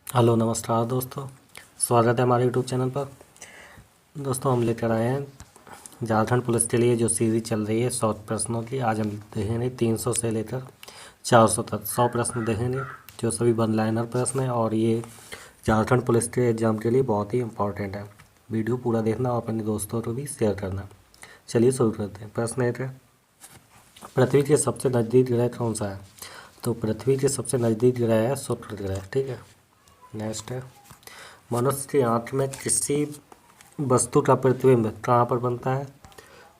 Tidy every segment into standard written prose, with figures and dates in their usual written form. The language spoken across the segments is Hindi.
हेलो नमस्कार दोस्तों। स्वागत है हमारे यूट्यूब चैनल पर। दोस्तों हम लेकर आए हैं झारखंड पुलिस के लिए जो सीरीज चल रही है शॉर्ट प्रश्नों की। आज हम देखेंगे 300 से लेकर 400 तक 100 प्रश्न देखेंगे जो सभी वन लाइनर प्रश्न हैं और ये झारखंड पुलिस के एग्ज़ाम के लिए बहुत ही इम्पोर्टेंट है। वीडियो पूरा देखना और अपने दोस्तों को भी शेयर करना। चलिए शुरू करते हैं। प्रश्न 1 है, पृथ्वी के सबसे नज़दीक ग्रह कौन सा है? तो पृथ्वी के सबसे नज़दीक ग्रह है शुक्र ग्रह। ठीक है। नेक्स्ट है, मनुष्य की आँख में किसी वस्तु का प्रतिबिंब कहाँ पर बनता है?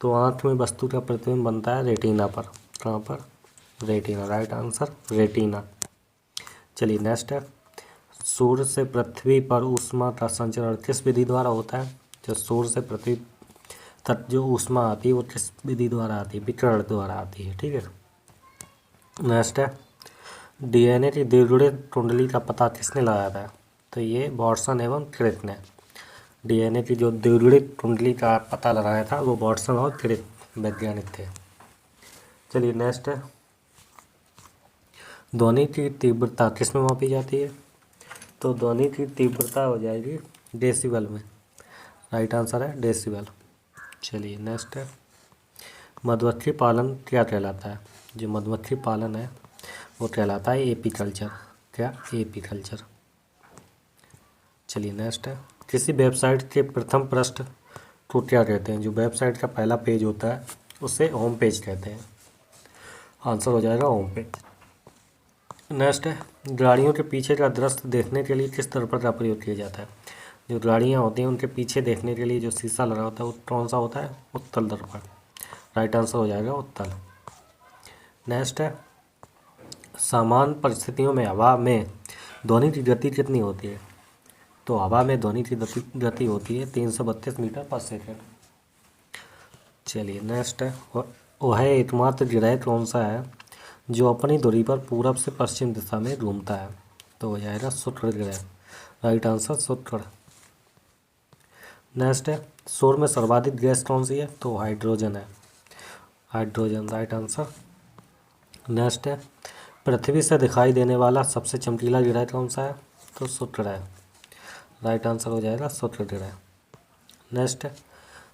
तो आँख में वस्तु का प्रतिबिंब बनता है रेटिना पर। कहाँ पर? रेटिना। Right answer retina. चलिए नेक्स्ट है, सूर्य से पृथ्वी पर ऊष्मा का संचरण किस विधि द्वारा होता है? जो सूर्य से पृथ्वी तक जो ऊष्मा आती है वो किस विधि द्वारा आती है? विकिरण द्वारा आती है। ठीक है। नेक्स्ट है, डीएनए की द्विगुणित कुंडली का पता किसने लगाया था? तो ये वॉटसन एवं क्रिक ने। डीएनए की जो द्विगुणित कुंडली का पता लगाया था वो वॉटसन और क्रिक वैज्ञानिक थे। चलिए नेक्स्ट है, ध्वनि की तीव्रता किस में मापी जाती है? तो ध्वनि की तीव्रता हो जाएगी डेसिबल में। राइट आंसर है डेसिबल। चलिए नेक्स्ट है, मधुमक्खी पालन क्या कहलाता है? जो मधुमक्खी पालन है वो कहलाता है एपीकल्चर। क्या? एपीकल्चर। चलिए नेक्स्ट है, किसी वेबसाइट के प्रथम पृष्ठ को क्या कहते हैं? जो वेबसाइट का पहला पेज होता है उसे होम पेज कहते हैं। आंसर हो जाएगा होम पेज। नेक्स्ट है, गाड़ियों के पीछे का दृश्य देखने के लिए किस दर्पण का प्रयोग किया जाता है? जो गाड़ियाँ होती हैं उनके पीछे देखने के लिए जो शीशा लगा होता है वो कौन सा होता है? उत्तल दर्पण। राइट आंसर हो जाएगा उत्तल। नेक्स्ट है, सामान्य परिस्थितियों में हवा में ध्वनि की गति कितनी होती है? तो हवा में ध्वनि की गति होती है 332 मीटर पर सेकेंड। चलिए नेक्स्ट है, वह एकमात्र ग्रह कौन सा है जो अपनी धुरी पर पूरब से पश्चिम दिशा में घूमता है? तो हो जाएगा शुक्र ग्रह। राइट आंसर शुक्र। नेक्स्ट है, सौर में सर्वाधिक गैस कौन सी है? तो हाइड्रोजन है। हाइड्रोजन। Right answer. नेक्स्ट है, पृथ्वी से दिखाई देने वाला सबसे चमकीला ग्रह कौन सा है? तो शुक्र है। राइट आंसर हो जाएगा शुक्र ग्रह। नेक्स्ट है,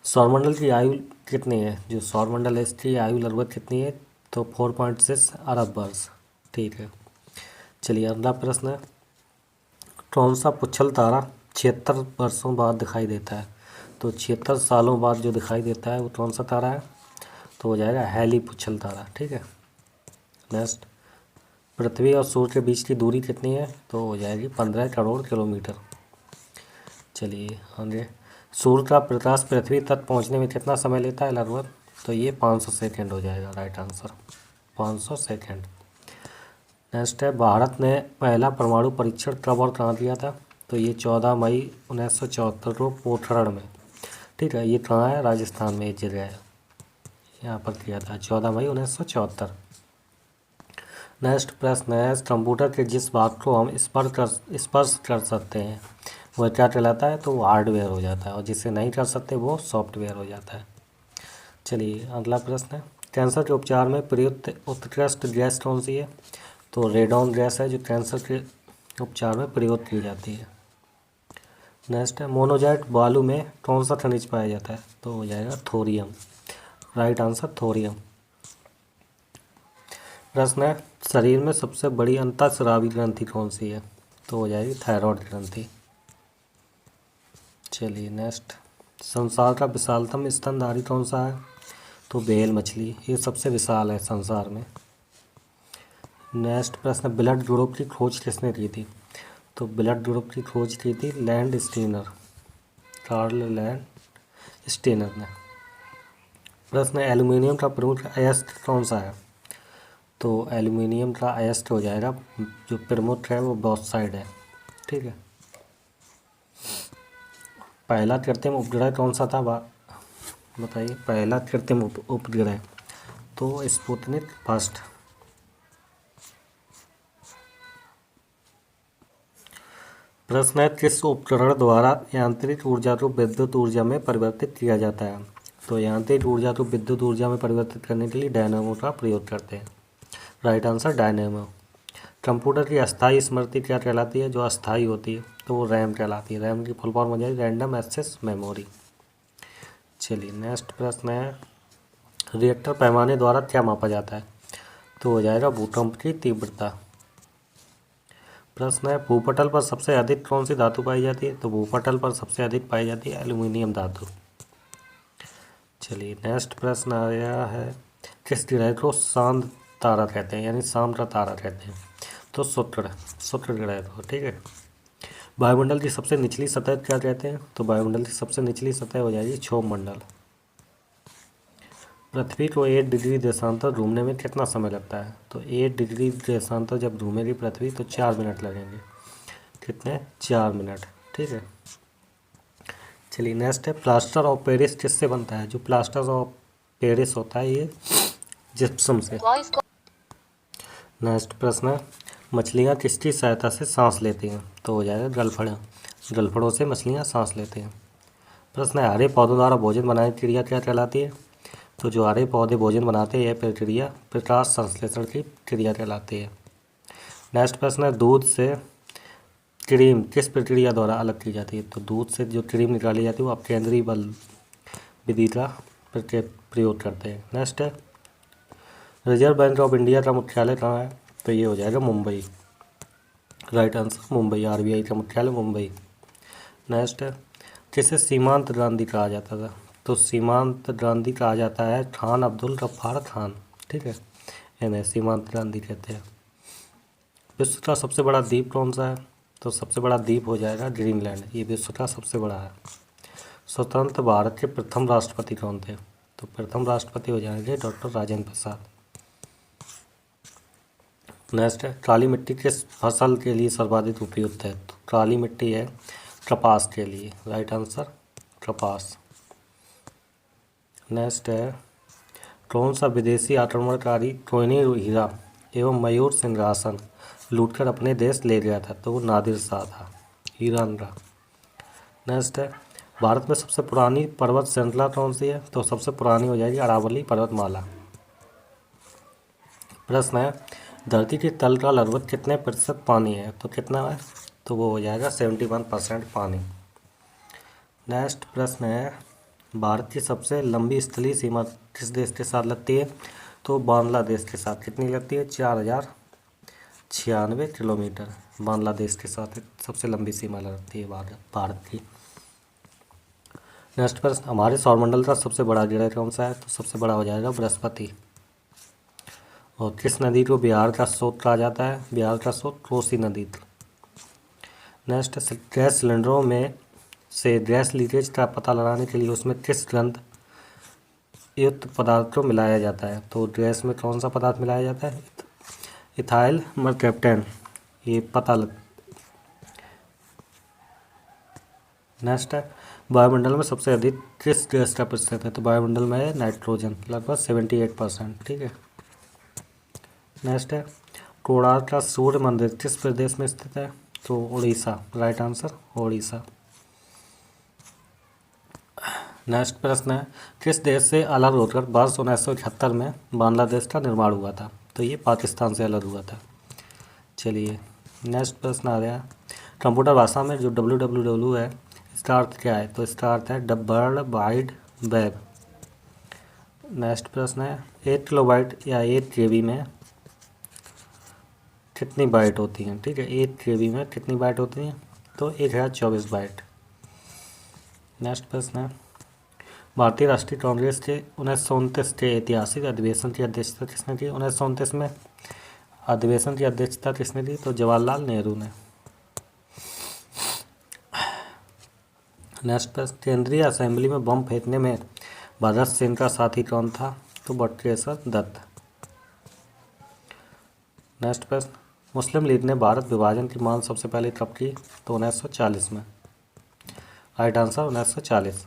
सौरमंडल की आयु कितनी है? जो सौरमंडल है इसकी आयु लगभग कितनी है? तो 4.6 अरब वर्ष। ठीक है। चलिए अगला प्रश्न है, कौन सा पुच्छल तारा 76 वर्षों बाद दिखाई देता है? तो 76 सालों बाद जो दिखाई देता है वो कौन सा तारा है? तो हो जाएगा हैली पुच्छल तारा। ठीक है। नेक्स्ट, पृथ्वी और सूर्य के बीच की दूरी कितनी है? तो हो जाएगी 15 करोड़ किलोमीटर। चलिए आगे, सूर्य का प्रकाश पृथ्वी तक पहुंचने में कितना समय लेता है लगभग? तो ये 500 सेकेंड हो जाएगा। Right answer 500 second. नेक्स्ट है, भारत ने पहला परमाणु परीक्षण कब और कहाँ किया था? तो ये 14 मई 1974 को पोखरण में। ठीक है। ये कहाँ है? राजस्थान में एक जगह है, यहाँ पर किया था 14 मई 1974। नेक्स्ट प्रश्न है, कंप्यूटर के जिस भाग को हम स्पर्श कर सकते हैं वह क्या कहलाता है? तो वो हार्डवेयर हो जाता है और जिसे नहीं कर सकते वो सॉफ्टवेयर हो जाता है। चलिए अगला प्रश्न है, कैंसर के उपचार में प्रयुक्त उत्कृष्ट गैस कौन सी है? तो रेडॉन गैस है जो कैंसर के उपचार में प्रयोग की जाती है। नेक्स्ट है, मोनोजाइट बालू में कौन सा खनिज पाया जाता है? तो हो जाएगा थोरियम। Right answer thorium. प्रश्न है, शरीर में सबसे बड़ी अंतःस्रावी ग्रंथि कौन सी है? तो हो जाएगी थायराइड ग्रंथि। चलिए नेक्स्ट, संसार का विशालतम स्तनधारी कौन सा है? तो व्हेल मछली, ये सबसे विशाल है संसार में। नेक्स्ट प्रश्न, ब्लड ग्रुप की खोज किसने की थी? तो ब्लड ग्रुप की खोज की थी Landsteiner, Karl Landsteiner ने। प्रश्न, एल्यूमिनियम का प्रमुख अयस्क कौन सा है? तो एल्यूमिनियम का अयस्क हो जाएगा जो प्रमुख है वो बॉक्साइड है। ठीक है। पहला कृत्रिम उपग्रह कौन सा था? बताइए पहला कृत्रिम उपग्रह। तो स्पुतनिक फर्स्ट। प्रश्न है, किस उपकरण द्वारा यांत्रिक ऊर्जा को विद्युत ऊर्जा में परिवर्तित किया जाता है? तो यांत्रिक ऊर्जा को विद्युत ऊर्जा में परिवर्तित करने के लिए डायनेमो का प्रयोग करते हैं। Right answer dynamo. कंप्यूटर की अस्थायी स्मृति क्या कहलाती है? जो अस्थायी होती है तो वो रैम कहलाती है। रैम की फुल फॉर्म हो जाएगी रैंडम एक्सेस मेमोरी। चलिए नेक्स्ट प्रश्न है, रिएक्टर पैमाने द्वारा क्या मापा जाता है? तो हो जाएगा भूकंप की तीव्रता। प्रश्न है, भूपटल पर सबसे अधिक कौन सी धातु पाई जाती है? तो भूपटल पर सबसे अधिक पाई जाती है एल्यूमिनियम धातु। चलिए नेक्स्ट प्रश्न आ गया है, किस ग्रह को शांत तारा कहते हैं, यानी शाम का तारा कहते हैं? तो शुक्र ग्रह को। ठीक है। वायुमंडल की सबसे निचली सतह क्या कहते हैं? तो वायुमंडल की सबसे निचली सतह हो जाएगी क्षोभमंडल। पृथ्वी को 8 डिग्री देशांतर घूमने में कितना समय लगता है? तो 8 डिग्री देशांतर जब घूमेगी पृथ्वी तो 4 मिनट लगेंगे। कितने? 4 मिनट। ठीक है। चलिए नेक्स्ट है, प्लास्टर ऑफ पेरिस किससे बनता है? जो प्लास्टर ऑफ पेरिस होता है ये जिप्सम से। नेक्स्ट प्रश्न है, मछलियाँ किसकी सहायता से सांस लेती हैं? तो हो जाएगा गलफड़। गलफड़ों से मछलियाँ सांस लेती हैं। प्रश्न है, हरे पौधों द्वारा भोजन बनाने की क्रिया क्या कहलाती है? तो जो हरे पौधे भोजन बनाते हैं यह प्रक्रिया प्रकाश संश्लेषण की क्रिया कहलाती है। नेक्स्ट प्रश्न है, दूध से क्रीम किस प्रक्रिया द्वारा अलग की जाती है? तो दूध से जो क्रीम निकाली जाती है वो अपकेंद्रीय बल विधि का प्रयोग करते हैं। नेक्स्ट है, रिजर्व बैंक ऑफ इंडिया का मुख्यालय कहाँ है? तो ये हो जाएगा Mumbai. Right answer Mumbai. RBI का मुख्यालय मुंबई। नेक्स्ट है, किसे सीमांत गांधी कहा जाता था? तो सीमांत गांधी कहा जाता है खान अब्दुल गफ्फार खान। ठीक है, इन्हें सीमांत गांधी कहते हैं। विश्व का सबसे बड़ा द्वीप कौन सा है? तो सबसे बड़ा द्वीप हो जाएगा ग्रीनलैंड। ये विश्व का सबसे बड़ा है। स्वतंत्र भारत के प्रथम राष्ट्रपति कौन थे? तो प्रथम राष्ट्रपति हो जाएंगे डॉक्टर राजेंद्र प्रसाद। नेक्स्ट है, काली मिट्टी किस फसल के लिए सर्वाधिक उपयुक्त है? तो काली मिट्टी है कपास के लिए। राइट आंसर कपास। नेक्स्ट है, कौन सा विदेशी आक्रमणकारी कोहिनूर हीरा एवं मयूर सिंहासन लूटकर अपने देश ले गया था? तो वो नादिर शाह था, ईरान का। नेक्स्ट है, भारत में सबसे पुरानी पर्वत श्रृंखला कौन सी है? तो सबसे पुरानी हो जाएगी अरावली पर्वतमाला। प्रश्न है, धरती के तल का लगभग कितने प्रतिशत पानी है? तो कितना है? तो वो हो जाएगा 71% पानी। नेक्स्ट प्रश्न है, भारत की सबसे लंबी स्थलीय सीमा किस देश के साथ लगती है? तो बांग्लादेश के साथ। कितनी लगती है? 4096 किलोमीटर बांग्लादेश के साथ सबसे लंबी सीमा लगती है भारत की। नेक्स्ट प्रश्न, हमारे सौरमंडल का सबसे बड़ा ग्रह कौन सा है? तो सबसे बड़ा हो जाएगा बृहस्पति। और किस नदी को बिहार का स्रोत कहा जाता है? बिहार का स्रोत कोसी नदी। नेक्स्ट, गैस सिलेंडरों में से गैस लीकेज का पता लगाने के लिए उसमें किस गंध युक्त पदार्थ को मिलाया जाता है? तो गैस में कौन सा पदार्थ मिलाया जाता है? इथाइल मरकैप्टेन। ये पता लग। नेक्स्ट है, वायुमंडल में सबसे अधिक किस गैस का प्रतिशत है? तो वायुमंडल में है नाइट्रोजन, लगभग 78%। ठीक है। नेक्स्ट है, कोणार्क का सूर्य मंदिर किस प्रदेश में स्थित है? तो Orissa. Right answer Orissa. Next प्रश्न है, किस देश से अलग होकर वर्ष 1971 में बांग्लादेश का निर्माण हुआ था? तो ये पाकिस्तान से अलग हुआ था। चलिए नेक्स्ट प्रश्न आ गया, कंप्यूटर भाषा में जो www है इसका अर्थ क्या है? तो इसका अर्थ है the world wide web. Next प्रश्न है, 8 किलोबाइट या 8 KB में कितनी बाइट होती हैं? ठीक है, 8 KB में कितनी बाइट होती हैं? तो 1024 बाइट। नेक्स्ट प्रश्न है, भारतीय राष्ट्रीय कांग्रेस के 1929 के ऐतिहासिक अधिवेशन की अध्यक्षता किसने की? 1929 में अधिवेशन की अध्यक्षता किसने की? तो जवाहरलाल नेहरू ने। नेक्स्ट प्रश्न, केंद्रीय असेंबली में बम फेंकने में भगत सिंह का साथी कौन था? तो बटुकेश्वर दत्त। नेक्स्ट प्रश्न, मुस्लिम लीग ने भारत विभाजन की मांग सबसे पहले कब की? तो 1940 में। Right answer 1940।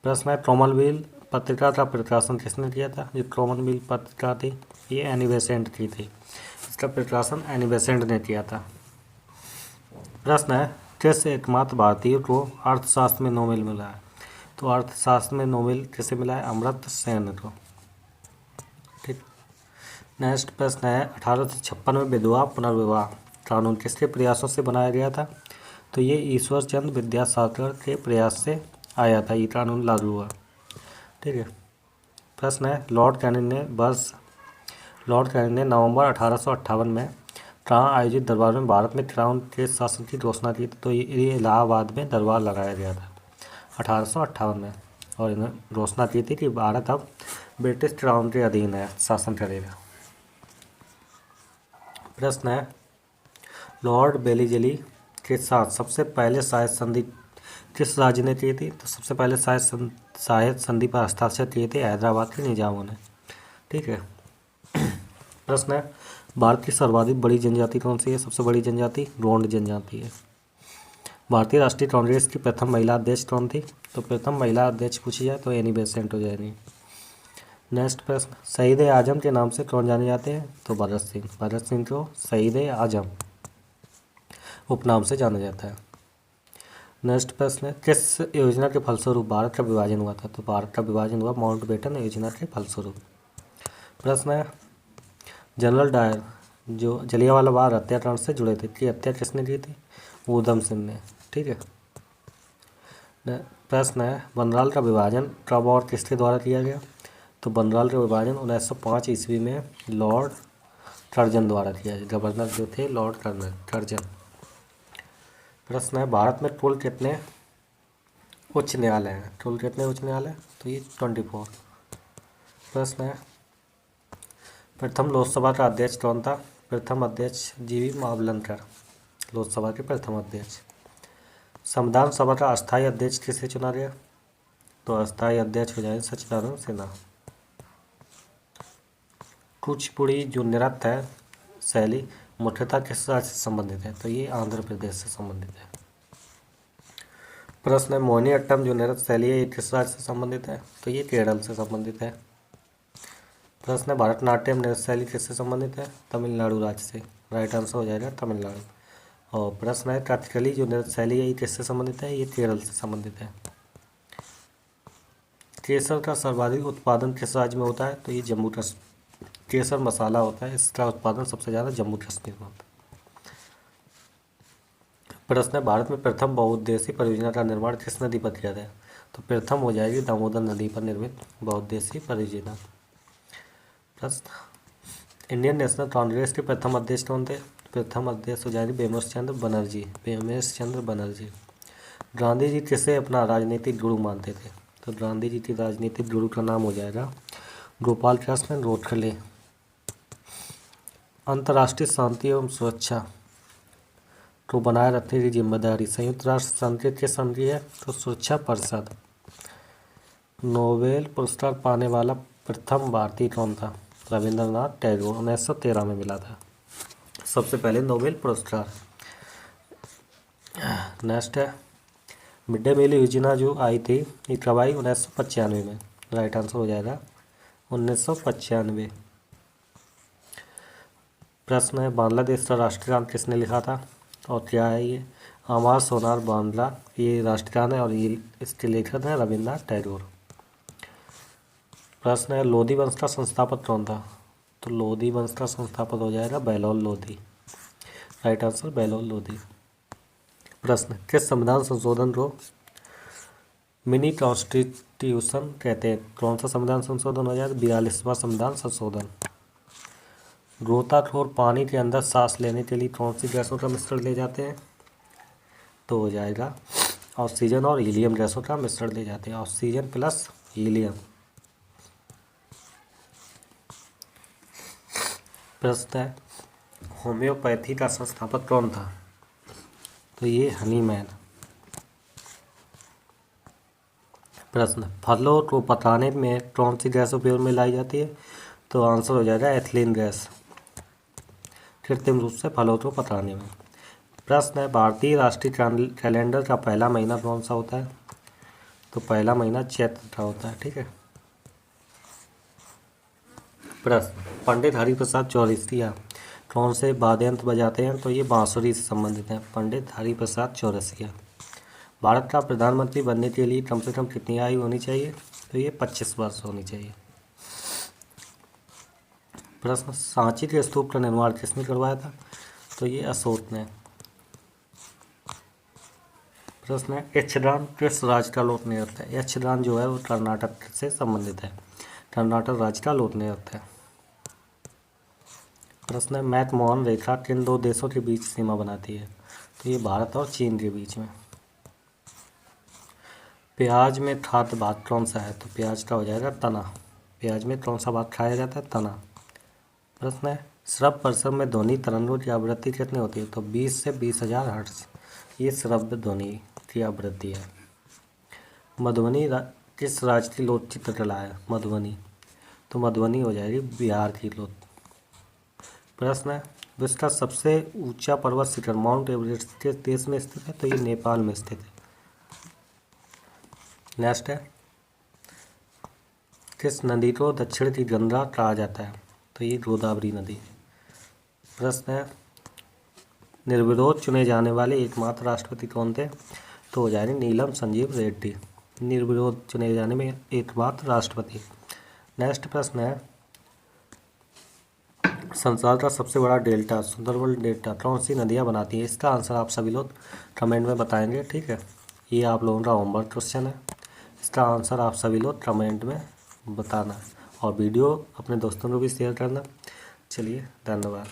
प्रश्न है, कॉमनवेल्थ पत्रिका का प्रकाशन किसने किया था? जो कॉमनवेल्थ पत्रिका थी ये एनी बेसेंट की थी। इसका प्रकाशन एनी बेसेंट ने किया था। प्रश्न है, किस एकमात्र भारतीय को अर्थशास्त्र में नोबेल मिला है? तो अर्थशास्त्र में नोबेल किसे मिला है? अमर्त्य सेन को। ठीक। नेक्स्ट प्रश्न है 1856 में विधवा पुनर्विवाह कानून किसके प्रयासों से बनाया गया था? तो ये ईश्वर चंद्र विद्यासागर के प्रयास से आया था, ये कानून लागू हुआ। ठीक है। प्रश्न है लॉर्ड कैनिंग ने नवंबर 1858 में कहाँ आयोजित दरबार में भारत में क्राउन के शासन की घोषणा की थी? तो ये इलाहाबाद में दरबार लगाया गया था 1858 में, और इन्होंने घोषणा की थी कि भारत अब ब्रिटिश क्राउन के अधीन है, शासन करेगा। प्रश्न है लॉर्ड बेलीजली के साथ सबसे पहले शायद संधि किस राज्य ने की थी? तो सबसे पहले शायद संधि पर हस्ताक्षर किए थे हैदराबाद के निजामों ने। ठीक है। प्रश्न है भारत की सर्वाधिक बड़ी जनजाति कौन सी है? सबसे बड़ी जनजाति गोंड जनजाति है। भारतीय राष्ट्रीय कांग्रेस की प्रथम महिला अध्यक्ष कौन थी? तो प्रथम महिला अध्यक्ष पूछी जाए तो एनी बेसेंट हो जाएगी। नेक्स्ट प्रश्न शहीद आजम के नाम से कौन जाने जाते हैं? तो भगत सिंह को शहीद आजम उपनाम से जाना जाता है। नेक्स्ट प्रश्न है किस योजना के फलस्वरूप भारत का विभाजन हुआ था? तो भारत का विभाजन हुआ माउंटबेटन योजना के फलस्वरूप। प्रश्न है जनरल डायर जो जलियांवाला बाग हत्याकांड से जुड़े थे, कि हत्या किसने की थी? ऊधम सिंह ने। ठीक है। प्रश्न है बंगाल का विभाजन कब और किसके द्वारा किया गया? तो बंगाल का विभाजन 1905 ईस्वी में लॉर्ड कर्जन द्वारा किया गया। गवर्नर जो थे लॉर्ड कर्जन। प्रश्न है भारत में कुल कितने उच्च न्यायालय हैं? कुल कितने उच्च न्यायालय? तो ये 24। प्रश्न है प्रथम लोकसभा का अध्यक्ष कौन था? प्रथम अध्यक्ष जीवी मावलंकर, लोकसभा के प्रथम अध्यक्ष। संविधान सभा का अस्थायी अध्यक्ष किसे चुना गया? तो अस्थायी अध्यक्ष हो जाए सच्चिदानंद सिन्हा। कुचिपुड़ी जो नृत्य है शैली मुख्यतः किस राज्य से संबंधित है? तो ये आंध्र प्रदेश से संबंधित है। प्रश्न है मोहिनीअट्टम जो नृत्य शैली है ये किस राज्य से संबंधित है? तो ये केरल से संबंधित है। प्रश्न है भरतनाट्यम नृत्य शैली किससे संबंधित है? तमिलनाडु राज्य से। राइट आंसर हो जाएगा तमिलनाडु। और प्रश्न है कथकली जो नृत्य शैली है ये किससे संबंधित है? ये केरल से संबंधित है। केसर का सर्वाधिक उत्पादन किस राज्य में होता है? तो ये जम्मू कश्मीर। केसर मसाला होता है, इसका उत्पादन सबसे ज़्यादा जम्मू कश्मीर में होता है। प्रश्न है भारत में प्रथम बहुउद्देशीय परियोजना का निर्माण किस नदी पर किया गया? तो प्रथम हो जाएगी दामोदर नदी पर निर्मित बहुउद्देशीय परियोजना। प्रश्न इंडियन नेशनल कांग्रेस के प्रथम अध्यक्ष कौन थे? प्रथम अध्यक्ष हो जाएंगे बेमेश चंद्र बनर्जी। गांधी जी किसे अपना राजनीतिक गुरु मानते थे? तो गांधी जी की राजनीतिक गुरु का नाम हो जाएगा गोपाल कृष्ण गोखले। अंतर्राष्ट्रीय शांति एवं सुरक्षा को बनाए रखने की जिम्मेदारी संयुक्त राष्ट्र संघ के संघ की है? तो सुरक्षा परिषद। नोबेल पुरस्कार पाने वाला प्रथम भारतीय कौन था? रविंद्रनाथ टैगोर। 1913 में मिला था सबसे पहले नोबेल पुरस्कार। नेक्स्ट है मिड डे मील योजना जो आई थी ये कब आई? 1995 में। राइट आंसर हो जाएगा 1995। प्रश्न है बांग्लादेश का राष्ट्रगान किसने लिखा था? और क्या है ये? अमार सोनार बांग्ला ये राष्ट्रगान है और ये इसके लेखक हैं रविंद्रनाथ टैगोर। प्रश्न है लोधी वंश का संस्थापक कौन था? तो लोधी वंश का संस्थापक हो जाएगा बहलोल लोधी। Right answer Bahlol Lodi. प्रश्न किस संविधान संशोधन को मिनी कॉन्स्टिट्यूशन कहते हैं? कौन सा संविधान संशोधन हो जाएगा? 42वां संविधान संशोधन। गोताखोर पानी के अंदर सांस लेने के लिए कौन सी गैसों का मिश्रण ले जाते हैं? तो हो जाएगा ऑक्सीजन और हीलियम गैसों का मिश्रण ले जाते हैं, ऑक्सीजन प्लस हीलियम। प्रश्न है होम्योपैथी का संस्थापक कौन था? तो ये हनीमैन। प्रश्न फलों को पकाने में कौन सी गैस उपयोग में लाई जाती है? तो आंसर हो जाएगा एथिलीन गैस, कृत्रिम रूप से फलों को पकाने में। प्रश्न है भारतीय राष्ट्रीय कैलेंडर का पहला महीना कौन सा होता है? तो पहला महीना चैत्र का होता है। ठीक है। प्रश्न पंडित हरिप्रसाद चौरसिया कौन से वाद्य यंत्र बजाते हैं? तो ये बांसुरी से संबंधित हैं, पंडित हरिप्रसाद चौरसिया। भारत का प्रधानमंत्री बनने के लिए कम से कम कितनी आयु होनी चाहिए? तो ये 25 वर्ष होनी चाहिए। प्रश्न, सांची के स्तूप का निर्माण किसने करवाया था? तो ये अशोक ने। प्रश्न है, यक्षगान किस राज्य का लोक नृत्य है? यक्षगान जो है वो कर्नाटक से संबंधित है, कर्नाटक राज्य का लोक नृत्य है। प्रश्न है, मैकमोहन रेखा किन दो देशों के बीच सीमा बनाती है? तो ये भारत और चीन के बीच में। प्याज में खाद्य भाग कौन सा है? तो प्याज का हो जाएगा तना। प्याज में कौन सा भाग खाया जाता है? तना। प्रश्न है, श्रव्य परिसर में ध्वनि तरंगों की आवृत्ति कितनी होती है? तो 20 से 20,000 हर्ट्ज ये श्रव्य ध्वनि की आवृत्ति है। मधुबनी किस राज्य की लोक चित्रकला है? मधुबनी। तो मधुबनी हो जाएगी बिहार की लोक। प्रश्न है, विश्व का सबसे ऊंचा पर्वत शिखर माउंट एवरेस्ट किस देश में स्थित है? तो ये नेपाल में स्थित है। नेक्स्ट है, किस नदी को दक्षिण की गंगा कहा जाता है? तो ये गोदावरी नदी। प्रश्न है, निर्विरोध चुने जाने वाले एकमात्र राष्ट्रपति कौन थे? तो हो जाएंगे नीलम संजीव रेड्डी, निर्विरोध चुने जाने में एकमात्र राष्ट्रपति। नेक्स्ट प्रश्न है, संसार का सबसे बड़ा डेल्टा सुंदरबन डेल्टा कौन सी नदियाँ बनाती है? इसका आंसर आप सभी लोग कमेंट में बताएंगे, ठीक है। ये आप लोगों का होमवर्क क्वेश्चन है, इसका आंसर आप सभी लोग कमेंट में बताना और वीडियो अपने दोस्तों को भी शेयर करना। चलिए, धन्यवाद।